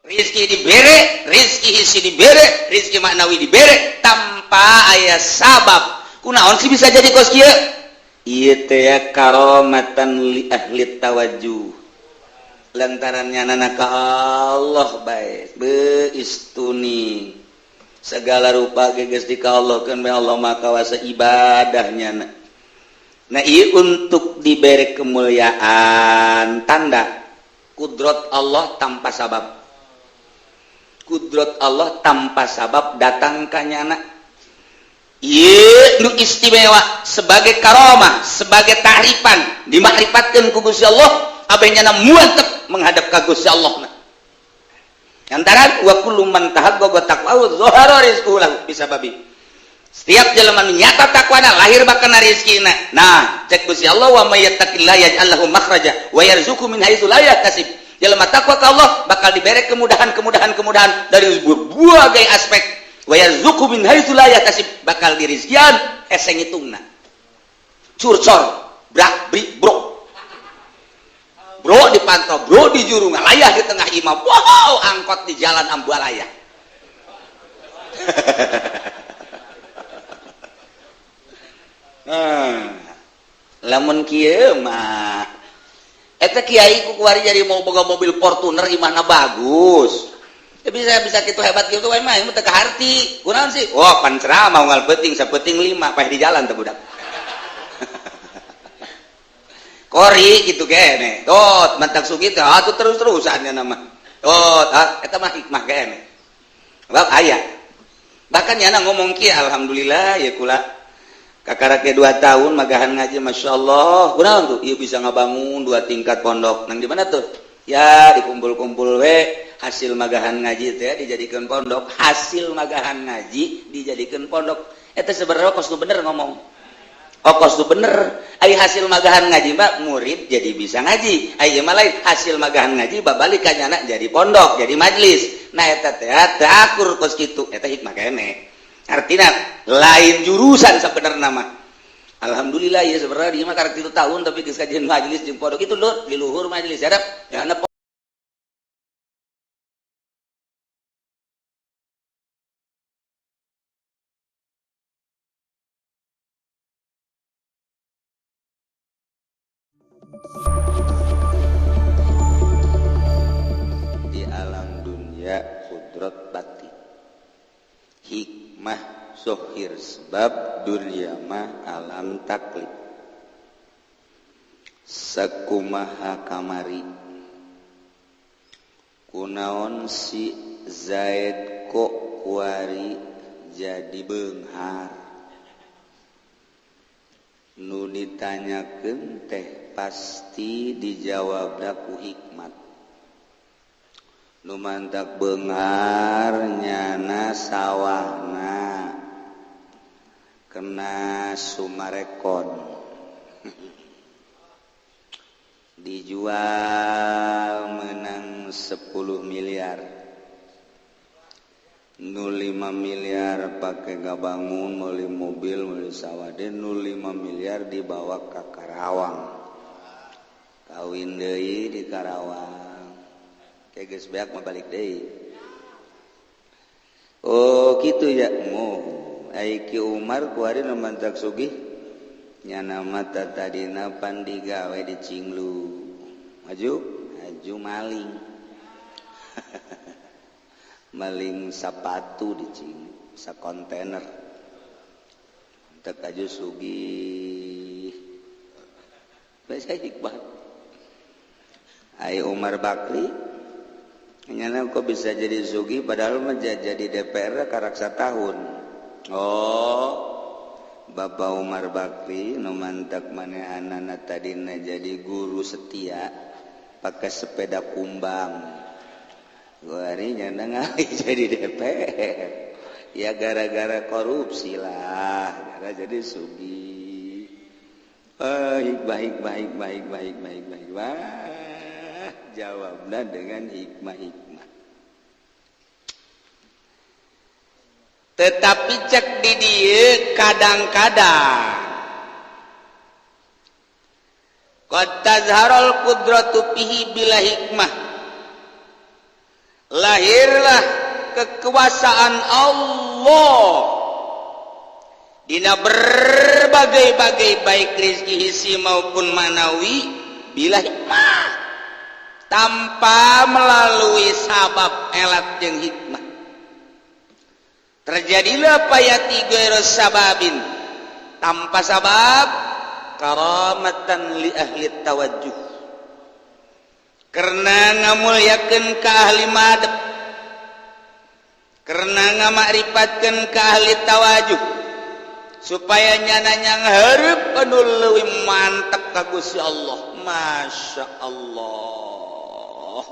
Rizki dibere, rizki hisi dibere, rizki maknawi dibere tanpa aya sabab. Kunaon sih bisa jadi kos kieu? Ieu teh ya karomatan li ahli tawajjuh. Lantarannya nana ka Allah bae. Beistuni. Segala rupa geus dikaallahkeun bae Allah maka wasa ibadahnya. Nah, ieu untuk diberi kemuliaan tanda kudrat Allah tanpa sabab. Kudrat Allah tanpa sabab datang ka nyana. Ieu nu istimewa sebagai karomah, sebagai tahrifan dimakrifatan ku Gusti Allah, abeh nyana muantep menghadap ka Gusti Allah. Antara wa kullu man tahaqqaqa taqwa zahara rizquhu lahu bisababi. Setiap jelema nyata takwana lahir bakana rezekina. Nah, cek Gusti Allah wa may yattaqillaha yaj'al lahu makhraja wa yarzuqhu min haitsu la yahtasib. Jelema takwa ka Allah bakal diberi kemudahan dari berbagai aspek. Wa yarzuqhu min haitsu la yahtasib, bakal dirizkian ese ngitungna. Curcor, brak brik bro. Bro dipantau, bro di juru ngalayah di tengah imam. Wow, angkot di jalan Ambualaya. Lamun kieu mah eta kiai ku kuari jadi mau boga mobil Fortuner imahna bagus. Bisa kitu hebat kitu wae mah teu kaharti. Kunaon sih? Oh, pan ceramah unggal peuting sapeting 5 paeh di jalan teh budak. Kori gitu kene. Tot mantak sugi teh atuh terus-terusan nama. Tot, eta mah hikmah kene. Bab aya. Bahkan nyana ngomong kieu alhamdulillah ya kula kakarake 2 tahun magahan ngaji Masya Allah. Kunaon tuh? Ieu bisa ngabangun 2 tingkat pondok. Nang di mana tuh? Ya dikumpul-kumpul we hasil magahan ngaji teh dijadikan pondok. Hasil magahan ngaji dijadikan pondok. Eta sebenarnya kos nu bener ngomong. Oh kos nu bener. Ai hasil magahan ngaji mbak murid jadi bisa ngaji. Ai mah lain hasil magahan ngaji babalik ka nyana jadi pondok, jadi majlis. Nah eta teh teu akur kos kitu. Eta hikmah keneh. Artinya lain jurusan sebenarnya mah. Alhamdulillah ya sebenarnya dia mah karek 3 tahun tapi geus kajian majelis jeung pondok itu lho di luhur majelis harap jangan di alam dunia kudrat batin. Hikmah zohir sebab dunia mah alam taklif sakumaha kamari kunaon si Zaid kok kuari jadi beunghar nu ditanyakeun teh pasti dijawab ku hikmat nu mantak beunghar nyana sawahna kena sumarekon dijual menang 10 miliar nu 5 miliar pakai gabangun meuli mobil meuli sawah dan nu 5 miliar dibawa ke Karawang kawin deui di Karawang kayak geus beak mah balik deui. Oh kitu ya moh Aiki Umar kuari mantak sugih nyana mata tadina pandigawe di Cinglu maju maling maling sepatu di Cinglu sakontainer tek aju sugih bahasa hikmah ai Umar Bakri nyana kok bisa jadi sugih padahal mah jadi DPR karaksa tahun. Oh, Bapak Umar Bakri nu mantak manehanana tadina jadi guru setia pakai sepeda kumbang. Guari nyana ngali jadi DPR. Ya gara-gara korupsi lah, gara jadi sugih. Hikmah. Wah, jawabna dengan hikmah. Tetapi cek di dieu kadang-kadang qad tazharul qudratu fihi bila hikmah lahirlah kekuasaan Allah dina berbagai-bagai baik rezeki hisi maupun manawi bila hikmah tanpa melalui sabab elat jeung hikmah. Terjadilah payati ghairu sababin tanpa sabab karamatan li ahli tawajjuh karena ngamulyakeun ka ahli madep karena ngamakripatkeun ka ahli tawajuh supaya nyananya nghareup anu leuwih mantep ka Gusti Allah. Masya Allah.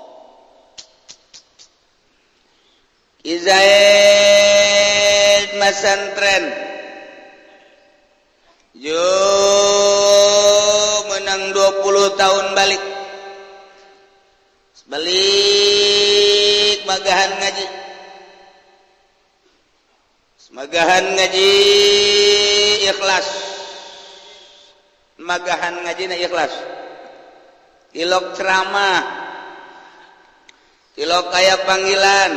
Izaid masantren yo menang 20 tahun balik magahan ngaji magahan ngaji ikhlas magahan ngaji na ikhlas ilok ceramah ilok kaya panggilan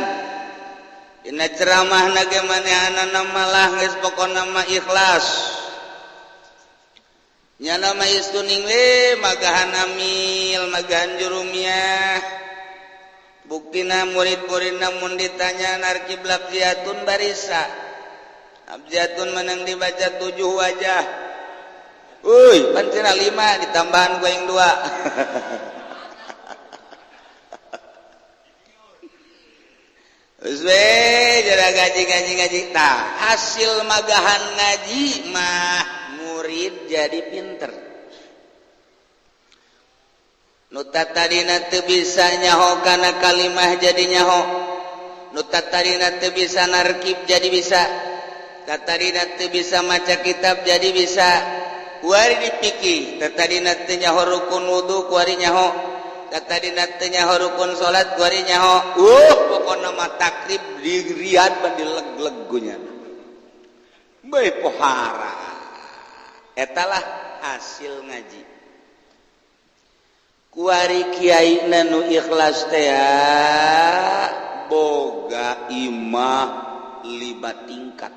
dina ceramah na ge manehanana malah geus pokona mah ikhlas nya nama istuning we magahan amil magahan jurumiyah buktina murid-muridna mun ditanya narkib labziatun barisa abjatun menang dibaca 7 wajah uy pancena 5 ditambahan goeng 2 uswe jara ngaji tah hasil magahan ngaji mah murid jadi pinter nu tatadina teu bisa nyaho kana kalimah jadi nyaho nu tatadina teu bisa narkib jadi bisa tatadina teu bisa maca kitab jadi bisa kuari dipiki tatadina teu nyaho rukun wudu kuari nyaho tatadina teu nyaho rukun salat kuari nyaho pokona mah takrib diriad ban dileg-legunya bae pohara etalah hasil ngaji kuari kiai nu ikhlas teh boga imah 5 tingkat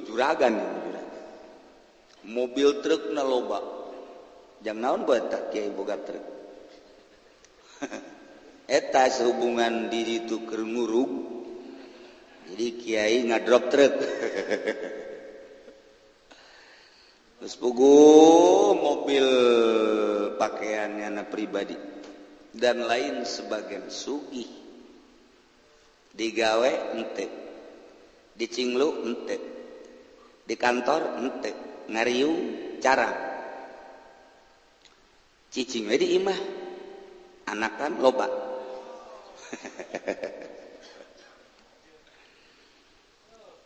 juragan mobil truk na loba jang naon buat tak kiai boga truk eta sehubungan diri itu keur ngurug jadi kiai ngadrop truk terus puguh mobil pakaiannya anak pribadi dan lain sebagian sugih digawe ente dicinglu ente di kantor ente ngariu carang cicing we di imah anakan loba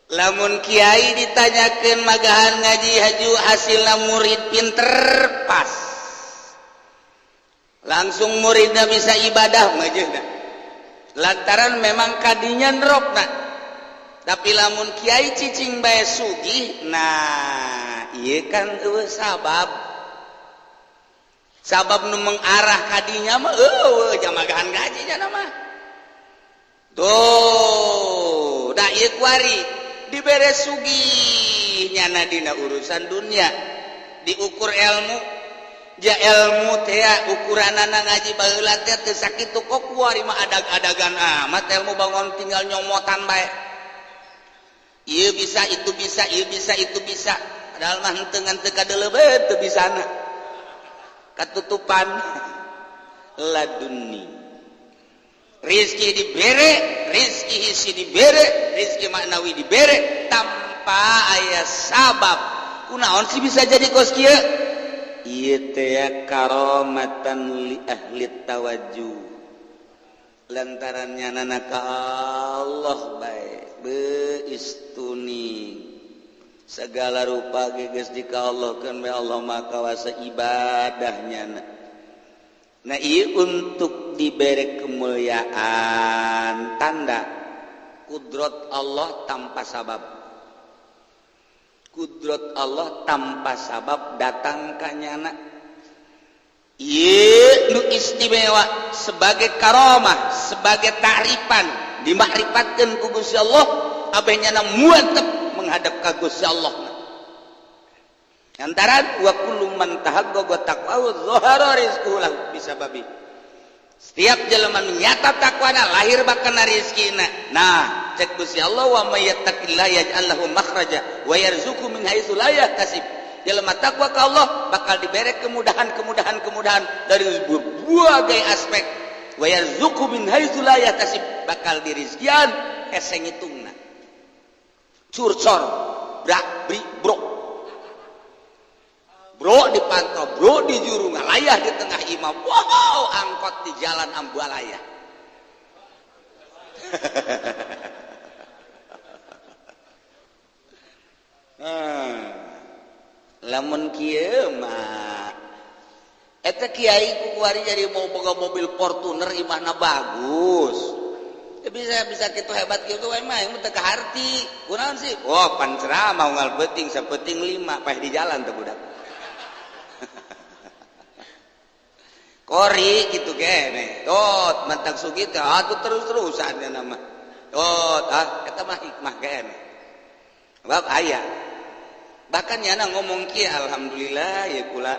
lamun kiai ditanyakeun magahan ngaji haju hasilna murid pinter pas langsung muridna bisa ibadah majeuna lantaran memang kadinya nerokna tapi lamun kiai cicing bae sugih nah ieu kan eueuh sabab nu mengarah kadinya mah jamagahan gaji nya mah tuh da ieu kuari dibere sugih nyana dina urusan dunia diukur ilmu ja ilmu teh ukuranana ngaji baheula teh teu sakitu kok kuari mah adag-adagan amat ilmu bangun tinggal nyomotan bae ieu bisa itu bisa ieu bisa itu bisa padahal mah henteu ngan teu kadeuleubeut teu bisana katutupan laduni rizki dibere rizki hisi dibere rizki maknawi dibere tanpa aya sabab kunaon sih bisa jadi kos kieu ieu teh karamatan li ahli tawajjuh lantarannya nana ka Allah bae beistuni segala rupa geus dikaallahkeun bae Allah mah kawasa ibadahnya nah ieu untuk diberi kemuliaan tanda kudrat Allah tanpa sabab kudrat Allah tanpa sabab datang ka nyana Ieu nu istimewa sebagai karomah, sebagai ta'rifan dimakrifatkeun ku Gusti Allah abeh nyana muantep menghadap ka Gusti Allah. Antaran wa kullu man tahaqqaqa taqwa dhahara rizquhu lahu bisababi. Setiap jelema nyata takwana lahir bakana rezekina. Nah, cek Gusti Allah wa may yattaqillaha yaj'al lahu makhraja wa yarzuqhu min haitsu la yahtasib. Jelema takwa ke Allah bakal diberi kemudahan dari berbagai aspek. Wa yarzuqhu min haitsu la yahtasib, bakal dirizkian hese ngitungna. Curcor, brak, bri, bro. Bro dipantau, bro di juru ngalayah di tengah imam. Wow, angkot di jalan Ambualaya. Lamun kieu mah eta kiai ku kuari jadi mau boga mobil Fortuner imahna bagus. Bisa kitu hebat kitu we mah mun teu kaharti. Kunaon sih? Oh, pan ceramah unggal beuting sapeting 5 paeh di jalan teh budak. Kori gitu kene. Tot mantang sugih teh atuh terus-terusan nama. Tot eta mah hikmah kene. Bab aya. Bahkan nyana ngomong kieu alhamdulillah ya kula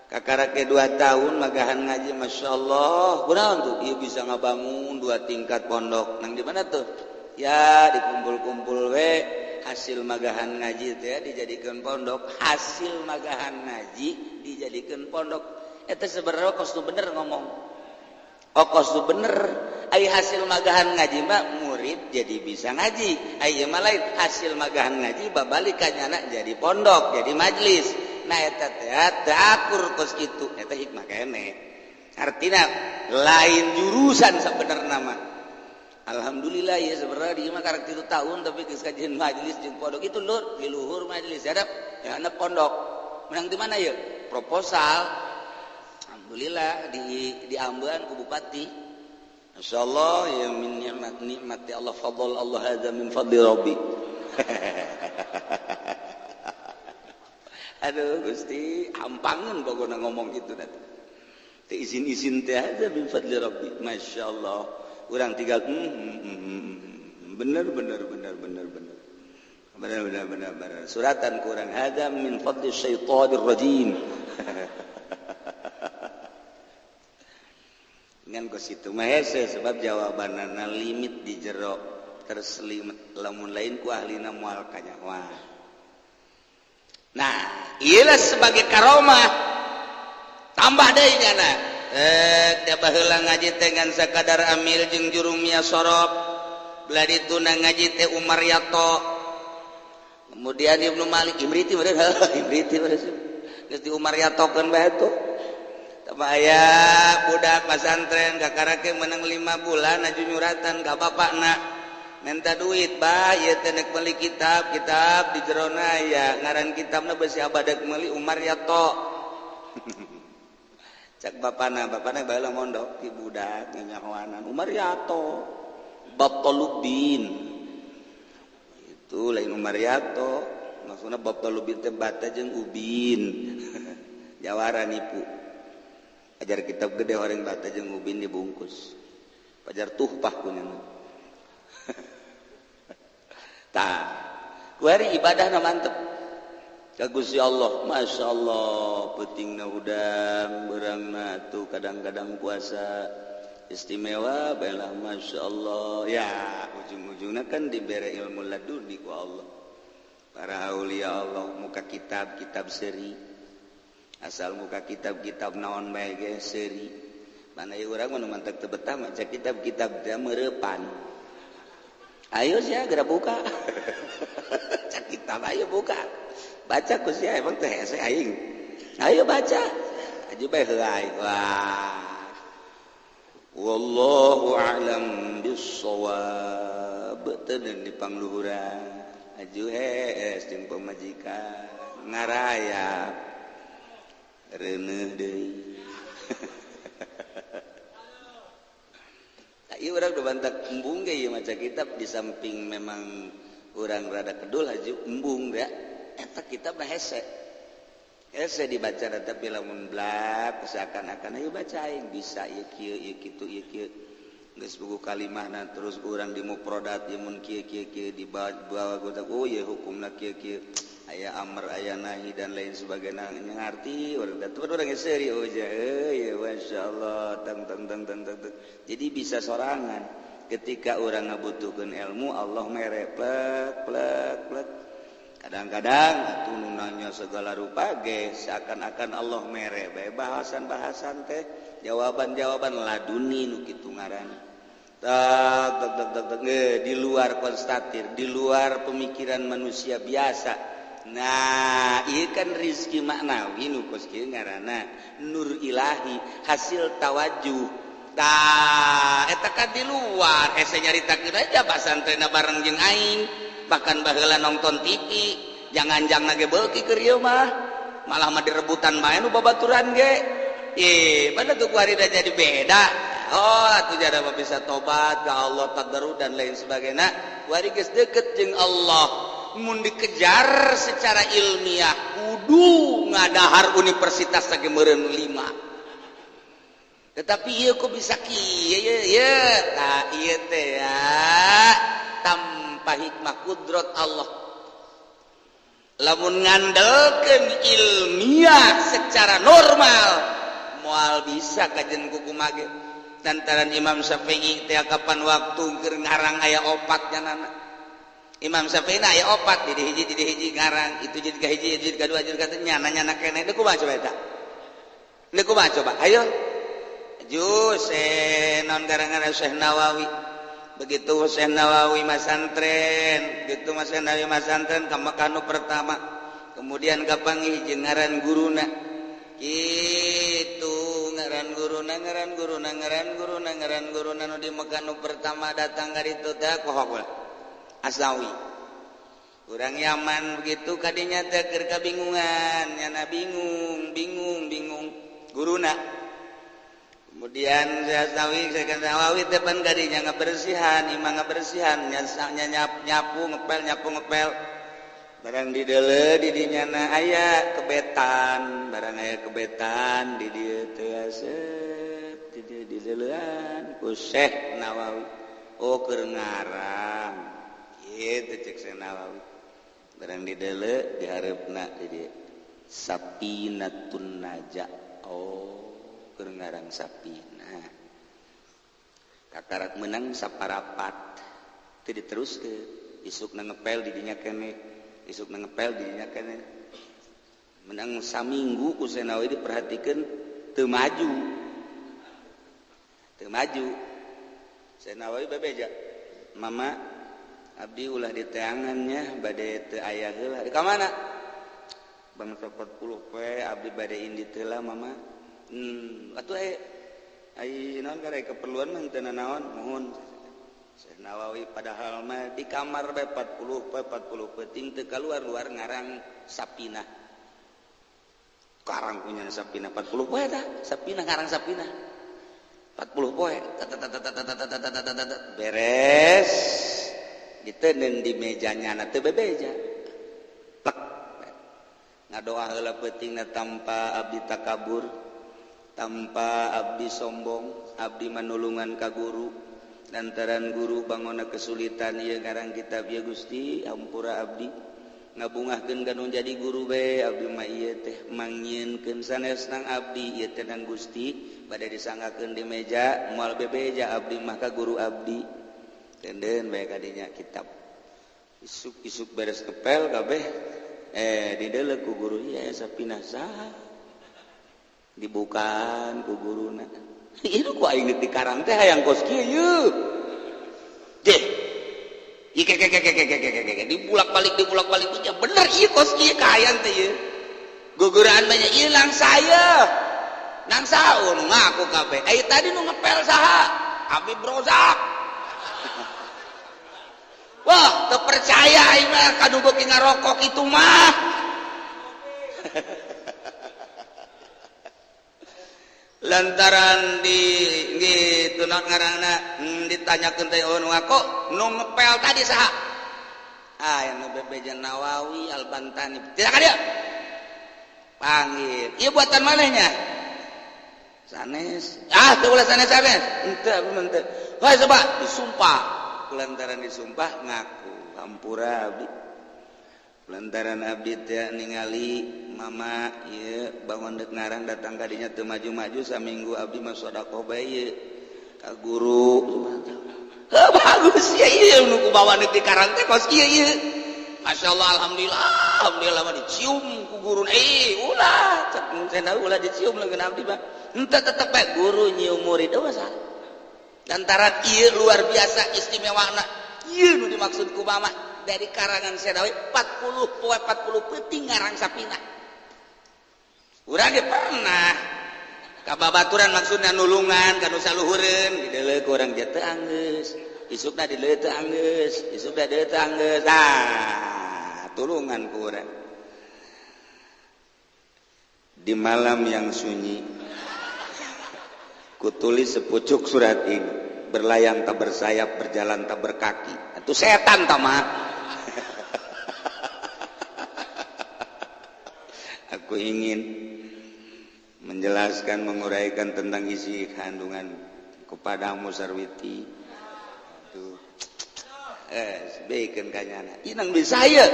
kakarake 2 tahun magahan ngaji masyaallah. Kunaon tuh ieu bisa ngabangun 2 tingkat pondok. Nang di mana tuh? Ya dikumpul-kumpul we hasil magahan ngaji teh dijadikeun pondok. Hasil magahan ngaji dijadikeun pondok. Eta sebenarnya kos tu bener ngomong. Oh kos tu bener. Ai hasil magahan ngaji mah murid jadi bisa ngaji. Ai mah lain hasil magahan ngaji babalik ka nyana jadi pondok, jadi majlis. Nah eta teh akur kos kitu. Eta hikmah kene. Artina lain jurusan sabenerna mah. Alhamdulillah ya sebenarnya di mah karek 3 tahun tapi geus kajian majlis jeung pondok itu lur di luhur majlis hadap ya anak pondok. Menang di mana ya? Proposal. Alhamdulillah di Amban ku bupati. Masyaallah ya min nikmati Allah fadl Allah hadza min fadli rabbi. Aduh Gusti hampangeun pokona ngomong kitu teh. Teh izin-izin teh hadza min fadli rabbi. Masyaallah. Urang tiga bener. Suratan ku urang hadza min fadli syaitanir rajim. Ngan kos itu mah hese sebab jawabanana limit di jero terselimet lamun lain ku ahlina moal kanyawa. Nah, iyalah sebagai karomah tambah deui nyana. Da baheula ngaji teh ngan sakadar amil jeung jurumia sorop. Belah dituna ngaji teh Umar Yato. Kemudian Ibnu Malik Imriti bener Imriti bener. Geus di Umar Yatokeun bae tuh. Aya budak pesantren kakarake menang 5 bulan aju nyuratan ka bapakna minta duit bah ieu teh nek meuli kitab di jerona ya ngaran kitabna beusi abadak meuli Umar Yato. Cak bapana baheula mondok ti budak nyanyahoanan Umar Yato Batalubin. Itu lain Umar Yato maksudna Batalubin teh bata jeung ubin. Jawara nipu. Ajar kitab gede orang bata jeung ubin dibungkus. Pajar tuhpah kunyana. Tah, kuari ibadahna mantep. Ka Gusti Allah, masyaallah peutingna udang beurangna tuh kadang-kadang puasa istimewa baelah masyaallah. Ya, ujung-ujungna kan dibere ilmu laduni ku Allah. Para aulia Allah muka kitab seri. Asal muka kitab naon bae ge seri. Mana ieu urang mah mantek teu betah maca kitab teh meurepan. Ayo sia geura buka. Cak kitab ayo buka. Baca ku sia emang teh hese aing. Ayo baca. Aju bae heulai. Wah. Wallahu a'lam bissawab. Teu di pangluhuran. Aju hees jeung pamajikan ngarayap. Reuneuh deui. Ieu urang udah bantak embung ge ieu maca kitab di samping memang urang rada kedul haju embung da eta kitab mah hese. saya dibaca tapi lamun blak seakan-akan ayo baca aing bisa ieu kieu ieu kitu ieu kieu geus buku kalimahna terus urang di mufradat ieu mun kieu kieu kieu dibawa oh ieu hukumna kieu kieu aya amr aya nahi dan lain sebagainya ngarti urang teh urang geus seuri oh ya masyaallah tang jadi bisa sorangan ketika orang ngabutuhkeun ilmu Allah mere plek kadang-kadang atuh nanya segala rupa ge seakan-akan Allah mere bae bahasan-bahasan teh jawaban-jawaban laduni nu kitu ngaranna tak di luar konstatir di luar pemikiran manusia biasa. Nah ieu kan rizki maknawi nu kos kieu ngaranna nur ilahi hasil tawajuh eta kan di luar saya nyaritakeun aja pasantrenna bareng jeung aing bahkan baheula nonton TV jangan-jangan ge beuki keur ieu mah malah mah direbutan main nu babaturan ge pada tuh kuarida jadi beda oh atuh jada mah bisa tobat ka Allah tadaru dan lain sebagainya kuari geus deukeut jeung Allah mun dikejar secara ilmiah kudu ngadahar universitas lagi meureun 5 tetapi ieu kok bisa kieu ye tah ieu teh ya tanpa hikmah kudrat Allah lamun ngandelkeun ilmiah secara normal moal bisa kajen kukumaha ge lantaran Imam Syafi'i teh kapan waktu keur ngarang aya opatnya nana Imam Syafi'i aya opat di hiji ngarang itu jadi ka hiji jadi kadua jadi katanya nyana keneh deuk kumaha coba eta deuk kumaha coba ayo jus non garangan Syekh Nawawi begitu Syekh Nawawi masantren gitu Syekh Nawawi masantren ka Mekah nu pertama kemudian kapanggih jeung ngaran guruna kitu ngaran guruna nu di Mekah nu pertama datang ka ditu teh kumaha Asawi urang Yaman begitu kadinya teh keur kabingungan nyana bingung guruna kemudian Asawi Nawawi teh pan kadinya ngabersihan imah ngabersihan nyapu ngepel barang di deuleu di dinyana aya kebetan barang aya kebetan di dieu teh aset di deuleuan ku Syekh Nawawi oh keur ngarang kitu cek Syekh Nawawi barang di deuleu di hareupna di dieu Sapinatun Naja oh keur ngarang Sapina kakarak menang saparapat teu diteruskeun isukna ngepel di dinya keneh menang saminggu ku Syekh Nawawi diperhatikeun teu maju Syekh Nawawi bebeja mama abdi ulah di teangannya bade teu aya heula di ka mana bangsa 40 poe abdi bade indi teu lah mama atuh ai naon karek keperluan mah teu naon mohon Syekh Nawawi padahal mah di kamar bae 40 penting teu kaluar ngarang Sapina karang punya Sapina 40 poe tah Sapina ngarang Sapina 40 poe beres diteuneun di mejanya na teu bebeja plek ngadoa heula peutingna tanpa abdi takabur tanpa abdi sombong abdi manulungan ka guru lantaran guru bangona kesulitan ieu ngarang kitab ieu Gusti ampura abdi ngabungahkeun kanu jadi guru bae abdi mah ieu teh mangyieunkeun sanesna abdi ieu teh nang Gusti bade disangakeun di meja moal bebeja abdi mah ka guru abdi teudeun bae kadinya kitab isuk beres kepel kabeh di deuleu ku guru ieu Sapina saha dibukaan ku guruna ieu ku aing dikarang teh hayang kos kieu yeuh deh ike dibulak-balik nya bener ieu kos kieu ka hayang teh ieu guguraan banyak ieu lang saya nang saun ngaku kabeh ai tadi nu ngepel saha Habib Rozak wah teu percaya aing mah kanu beuki ngarokok itu mah lantaran di gitu ngaranna ditanyakeun teh nu ngako nu ngepel tadi saha yang bebeja Nawawi Al-Bantani tidak ka dia panggil iya buatan manehnya sanes teu ulah sanes henteu wah coba disumpah kulantaran disumpah ngaku hampura abdi lantaran abdi teh ningali mama ieu bangun deuk ngarang datang ka dinya teu maju-maju saminggu abdi mah sedekah bae ieu ka guru bagus ya ieu nu kubawa deuk di karang teh kos kieu ieu masyaallah alhamdulillah mah dicium ku guru ulah cek cenah ulah dicium leungeun abdi mah henteu tetep bae guru nyium murid masalah lantaran ieu luar biasa istimewana ieu nu dimaksud ku mama dari karangan Senawi 40 peuting ngarang sapina. Urang ge pernah ka babaturan maksudna nulungan ka nu saluhureun dideuleuh ku urang teh anggeus isukna dideuleuh teh anggeus isukna dideuleuh teh anggeus tulungan ku urang di malam yang sunyi kutulis sepucuk surat ini berlayang tak bersayap berjalan tak berkaki itu setan tamah aku ingin menjelaskan menguraikan tentang isi kandungan kepadamu Sarwiti tuh sebaiknya kanyana inang bisa ya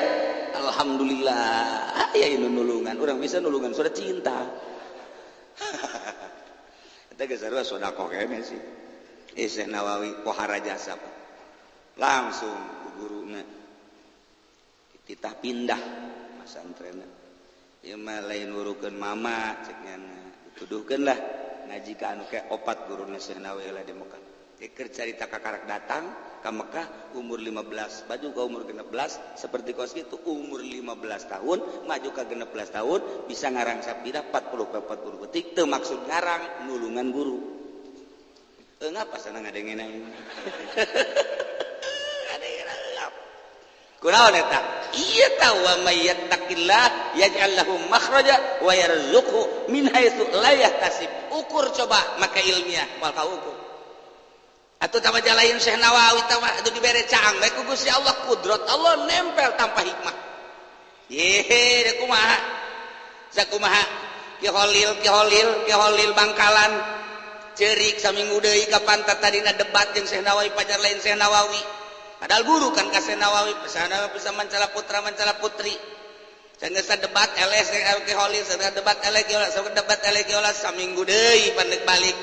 alhamdulillah ya ini nulungan orang bisa nulungan sudah cinta kita kesarua sudah kok kayaknya sih Syekh Nawawi pohara jasa langsung guruna kita pindah masantrenna ieu mah lain urukeun mama ceknya dituduhkeun lah ngaji ka anu kayak opat guruna Syekh Nawawi lah di Mekah keur carita kakarak datang ka Mekah umur 15 maju ka umur 16 seperti kos kitu umur 15 tahun maju ka 16 tahun bisa ngarang sapira 40 detik teu maksud ngarang nulungan guru ngapa sana ngadengeun kunaon eta ieu tah wa may yattaqillah yaj'al lahu makhraja wa yarzuqhu min haitsu la yahtasib ukur coba maka ilmiah wal kaukur atuh tama jalain Syekh Nawawi tama atuh dibere caang bae ku Gusti Allah kudrat Allah nempel tanpa hikmah ye kumaha sakumaha ki Holil Bangkalan ceurik saminggu deui ka pantat tadina debat jeung Syekh Nawawi pajar lain Syekh Nawawi padahal guru kan ka Syekh Nawawi bisa mancala putra mancala putri sangeus debat LS ke Holil sangeus debat LS saminggu deui pandek balik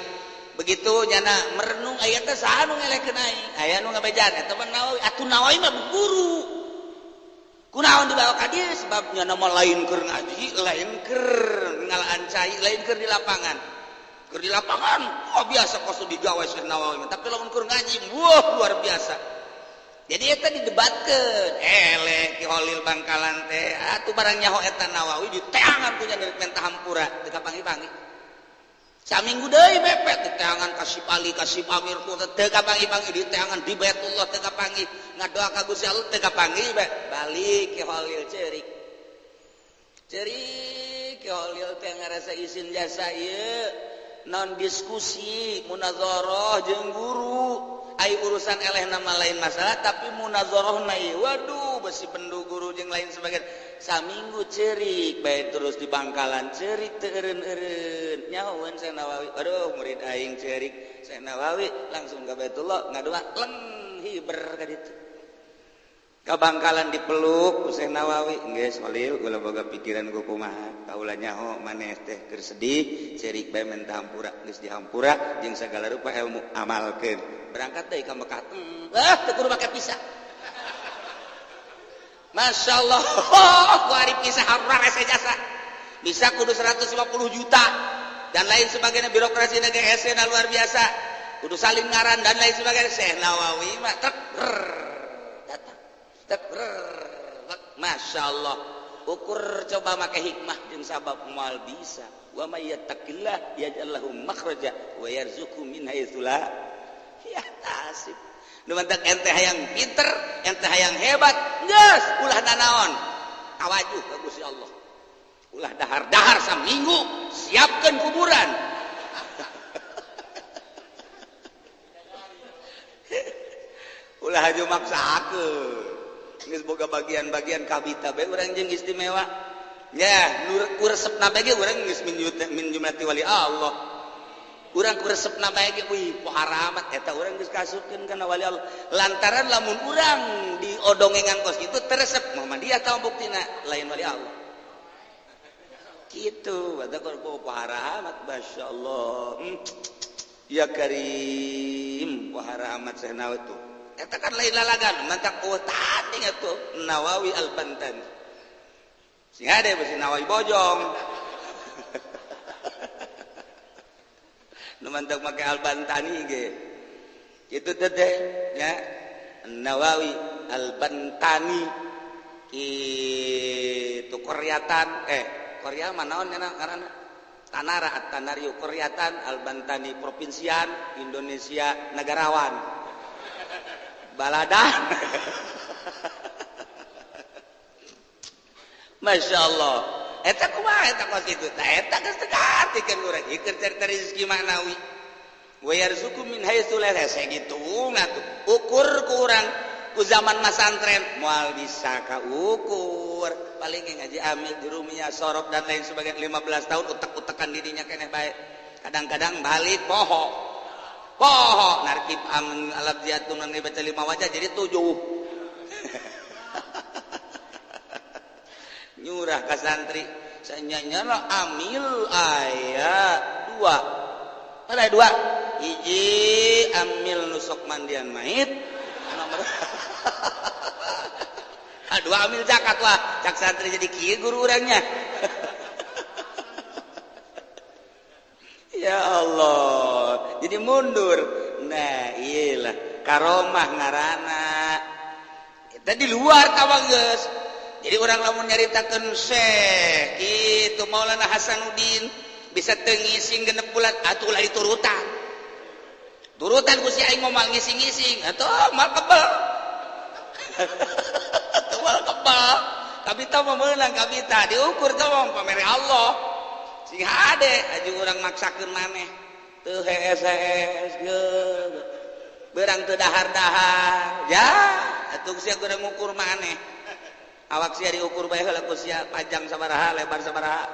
begitu nyana merenung aya teh saha nu ngelekeun aing aya nu ngabejan eta mah Nawawi atuh Nawawi mah guru kunaon dibawa ka dieu sebab nyana mah lain keur ngaji lain keur ngalaan cai lain keur di lapangan oh biasa kosu digawe Syekh Nawawi tapi lamun keur ngaji wah luar biasa jadi eta didebatkeun eleh Ki Holil Bangkalan teh atuh barang nyaho eta Nawawi diteangan ku nya dari mentah hampura teu kapangi-pangi saminggu deui mepet diteangan kasih Amir ku teu kapangi-pangi diteangan di Baitullah teu kapangi ngadoa ka Gusti Allah teu kapangi balik Ki Holil ceurik Ki Holil teh ngarasa izin jasa ieu non diskusi munazarah jeung guru ai urusan eleh nama lain masalah tapi munazarahna ieu waduh besi pendu guru jeung lain sebagainya saminggu ceurik bae terus di Bangkalan ceurik teu eureun-eureun nyahoeun Syekh Nawawi aduh murid aing ceurik Syekh Nawawi langsung ka Baitullah ngadoa leng hiber ka ditu ka Bangkalan dipeluk ku Syekh Nawawi geus Holil ulah boga pikiran ku kumaha kaula nyaho maneh teh keur sedih ceurik bae mentah hampura geus dihampura jeung sagala rupa ilmu amalkeun berangkat deui ka Mekah teu kudu make pisah masyaallah ku ari pisah harura rese jasa bisa kudu 150 juta dan lain sebagainya birokrasi negara SN luar biasa kudu salin ngaran dan lain sebagainya Syekh Nawawi mah Masya Allah ukur coba make hikmah jeung sabab moal bisa wa may yattaqillah yaj'al lahu makhraja wa yarzuqhu min haitsu la yahtasib nu mantak ente hayang pinter ente hayang hebat geus ulah nanaon awajuh ka Gusti Allah ulah dahar-dahar saminggu siapkeun kuburan ulah aju maksakeun geus boga bagian-bagian kabita bae urang jeung istimewa ya ku resepna bae ge urang geus min jumlati wali Allah urang ku resepna bae ge wih pohara amat eta urang geus kasupkeun kana wali Allah lantaran lamun urang diodongengan kos itu teresep Muhammadiyah tah buktina lain wali Allah gitu ada kok pohara amat masyaallah ya karim pohara amat sehnawa itu eta kan lain lalagan mantak tadi atuh Nawawi Al-Bantani sing ada besi Nawawi bojong nu mantak make Al-Bantani ge kitu teh ya Nawawi Al-Bantani kitu Koryatan Korea manaon ngaranna Tanara At-Tanariu Koryatan Al-Bantani provinsian Indonesia negarawan baladan Masya Allah eta kumaha eta kos itu eta geus teu ngartikeun urang ieu keur carita rezeki manawi wa yarzuqu min haitsu la yahtasib sagituna tuh ukur ku urang ku zaman masantren moal bisa ka ukur paling ngaji amil di rumia sorok dan lain sebagainya 15 tahun utek-utekan dirinya keneh bae kadang-kadang balik poho narkib amin alab jatun nan baca 5 wajah jadi 7 nyurah ka santri sanyanya amil aya 2 ada 2 hiji amil nusuk mandian mait nomor dua amil zakat lah cak santri jadi kieu guru urangnya ya Allah jadi mundur nah iyalah karomah ngaranna tadi luar tawang geus jadi orang lamun nyaritakeun Syekh kitu Maulana Hasanuddin bisa teu ngising genep bulan atuh ulah diturutan ku si aing momal ngising-ngising atuh mal kebel atuh mal kebel kabita mah meunang kabita diukur tong pamere Allah sing hade aju urang maksakeun maneh teu hees geus beurang teu dahar-dahar ya atuh sia urang ngukur maneh awak sia diukur bae heula ku sia panjang sabaraha lebar sabaraha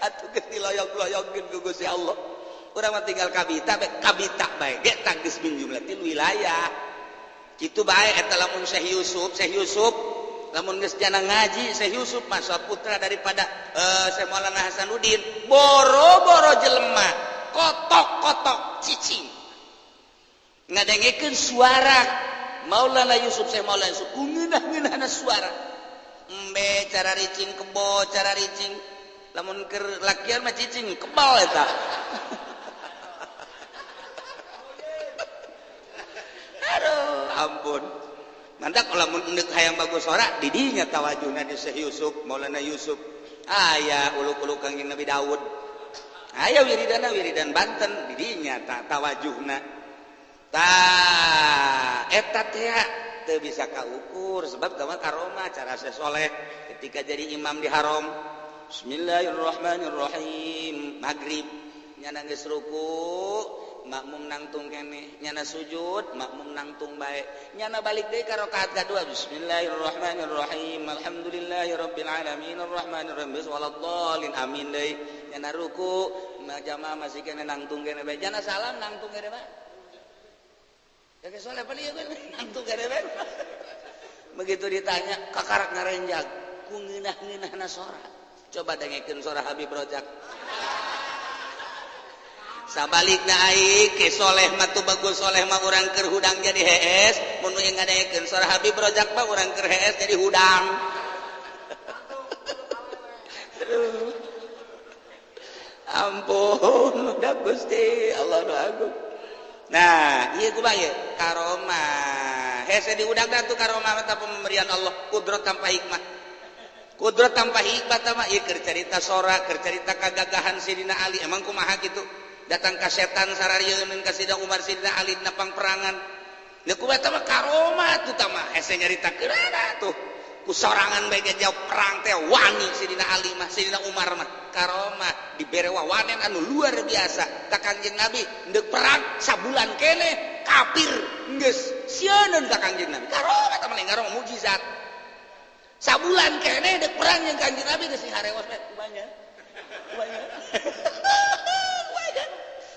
atuh geus diloyog-loyogkeun ku Gusti Allah urang mah tinggal kabita bae ge tagis min jumlatil wilayah kitu bae eta lamun Syekh Yusuf lamun geus jana ngaji Syekh Yusuf mah putra daripada Syekh Maulana Hasanuddin boro-boro jelema kotok-kotok cicing ngadengekeun suara Maulana Yusuf Syekh Maulana Yusuf ngeunah-ngeunahna suara embe cara ricing kebo cara ricing lamun keur lakian mah cicing kebal eta aduh ampun mantak lamun endek hayang bagus suara di dinya tawajuna di Syekh Yusuf Maulana Yusuf aya uluk-uluk Kangjeng Nabi Daud aya wiridan Banten di dinya tawajuhna eta teh teu bisa kaukur sebab kamana karomah cara sesoleh ketika jadi imam di haram Bismillahirrahmanirrahim maghrib nyana geus ruku makmum nangtung keneh nyana sujud makmum nangtung bae nyana balik deui ka rakaat kadua Bismillahirrahmanirrahim alhamdulillahirabbil alamin arrahmanirrahim waladhdallin amin deui nyana ruku jamaah masih keneh nangtung keneh bae nyana salam nangtung keneh bae ya ge soleh pali nangtung keneh bae begitu ditanya kakarak ngarenjag ku ngeunah-ngeunahna sora coba dengekeun sora Habib Rojak sabalikna aing ke soleh mah tu bagus soleh mah urang keur hudang jadi hees mun yang ngadengekeun sora Habib Rojak mah urang keur hees jadi hudang ampun udah Gusti Allah nu agung nah ieu kumaha karomah hese di hudang da tu karomah mah pemberian Allah kudrat tanpa hikmah mah ieu keur carita sora keur carita kagagahan Sidina Ali emang kumaha kitu datang ka setan sararieun ka Sidina Umar Sidina Ali na pangperangan nya kumaha tah mah karomah tuh tah mah hese nyaritakeun tuh ku sorangan bae jauh perang teh wani Sidina Ali mah Sidina Umar mah karomah dibere wawanen anu luar biasa ka Kangjeng Nabi endeuh perang sabulan keneh kafir geus sieun ka Kangjeng Nabi karomah tah mah mujizat sabulan kene dek perang yang Kanjeng Nabi geus harewas we kumanya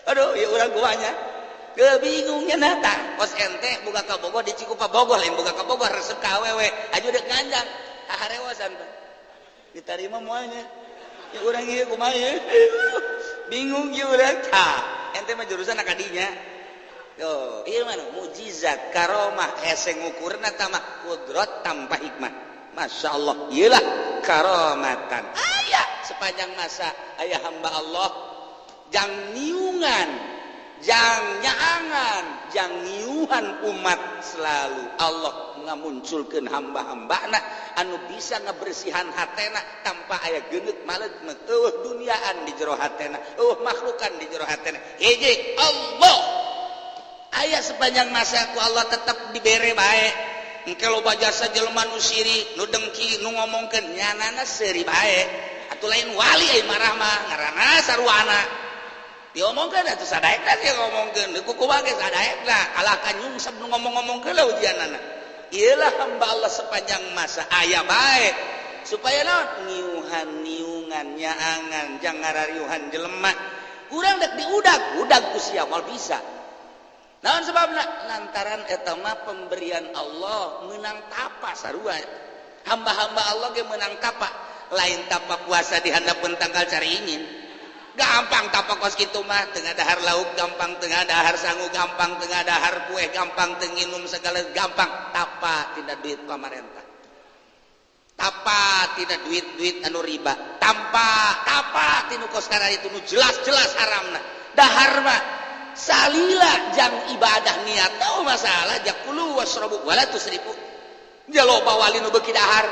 aduh ya urang kumanya kebingungnya nata kos ente boga ka Bogor di Cikupa Bogor lain boga ka Bogor resep ka awewe aju dek nganjang harewasan diterima moalnya ya urang ieu kumaha bingung ieu urang ente mah jurusan akadinya tuh ieu mah mukjizat karomah hese ngukurna tah mah kudrat tanpa hikmah. Masya Allah, iyalah karomatan. Ayah sepanjang masa ayah hamba Allah, jang niungan, jang nyaangan, jang niuhan umat selalu Allah ngamunculkeun hamba-hambana anu bisa ngabersihan hatena tanpa aya geungeut maleg duniaan di jero hatena, makhlukan di jero hatena. Hiji Allah. Ayah sepanjang masa ku Allah tetap dibere bae. Engke loba jasa jelema nu sirik, nu dengki, nu ngomongkeun nyanana seuri bae. Atuh lain wali ai marah mah ngaranna sarwana. Diomongkeun atuh sadaekna dia ngomongkeun, kukumaha ge sadaekna, kalah ka nyungsep nu ngomong-ngomongkeun lah ujianana. Iyalah hamba Allah sepanjang masa aya bae supaya naon niuhan nyaangan jang ngarariuhan jelema. Urang dek diudag ku sia moal bisa. Naon sebabna lantaran eta mah pemberian Allah menang tapa sarua hamba-hamba Allah ge menang tapa lain tapa puasa di handapeun tanggal cariingin gampang tapa kos kitu mah teu ngadahar lauk gampang teu ngadahar sangu gampang teu ngadahar kue gampang teu nginum segala gampang tapa tina duit pamarentah tapa tina duit anu riba tapa tinu kos kana itu nu jelas-jelas haramna dahar mah salila jang ibadah niat tahu masalah jakulu wasrobu wala tusrifu dia loba wali nu beuki dahar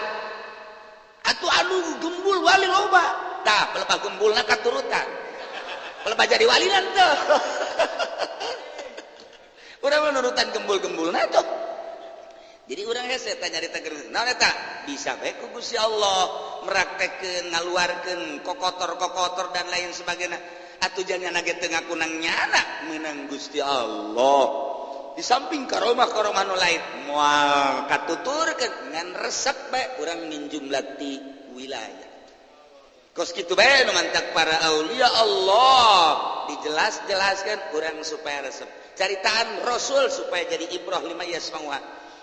atuh anu gembul wali loba tah pelebah gembulna katurutan pelebah jadi wali teh urang nurutan gembul-gembulna tuh jadi urang hese tanya nyarita keur naon eta bisa bae ku Gusti Allah meraktekeun ngaluarkeun kokotor dan lain sebagainya atuh jangan nage teu ngakunang nyana meunang Gusti Allah di samping karomah nu lain moal katuturkeun ngan resep bae urang min jumlati wilayah kos kitu bae nu mantak para aulia Allah dijelas-jelaskeun urang supaya resep caritaan Rasul supaya jadi ibrah lima yasmauha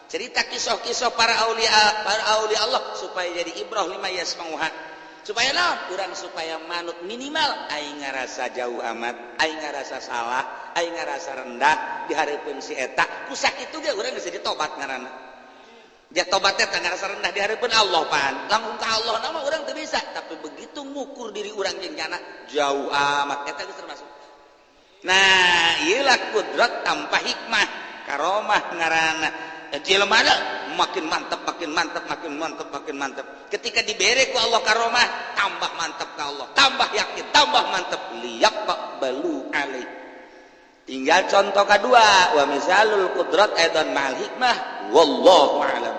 cerita kisah-kisah para aulia Allah supaya jadi ibrah lima yasmauha supaya naon urang supaya manut minimal aing ngarasa jauh amat aing ngarasa salah aing ngarasa rendah di hareupeun si eta ku sakitu ge urang geus ditobat ngaranna dia tobatnya teh ngarasa rendah di hareupeun Allah pan langsung ka Allah nama urang teu bisa tapi begitu ngukur diri urang jeung nyana jauh amat eta geus termasuk nah ieulah kudrat tanpa hikmah karomah ngaranna jelema makin mantap ketika dibere ku Allah karomah tambah mantap ke Allah tambah yakin tambah mantap liyaqbalu alaih tinggal contoh kedua wa misalul qudrat aidan ma'al hikmah wallahu a'lam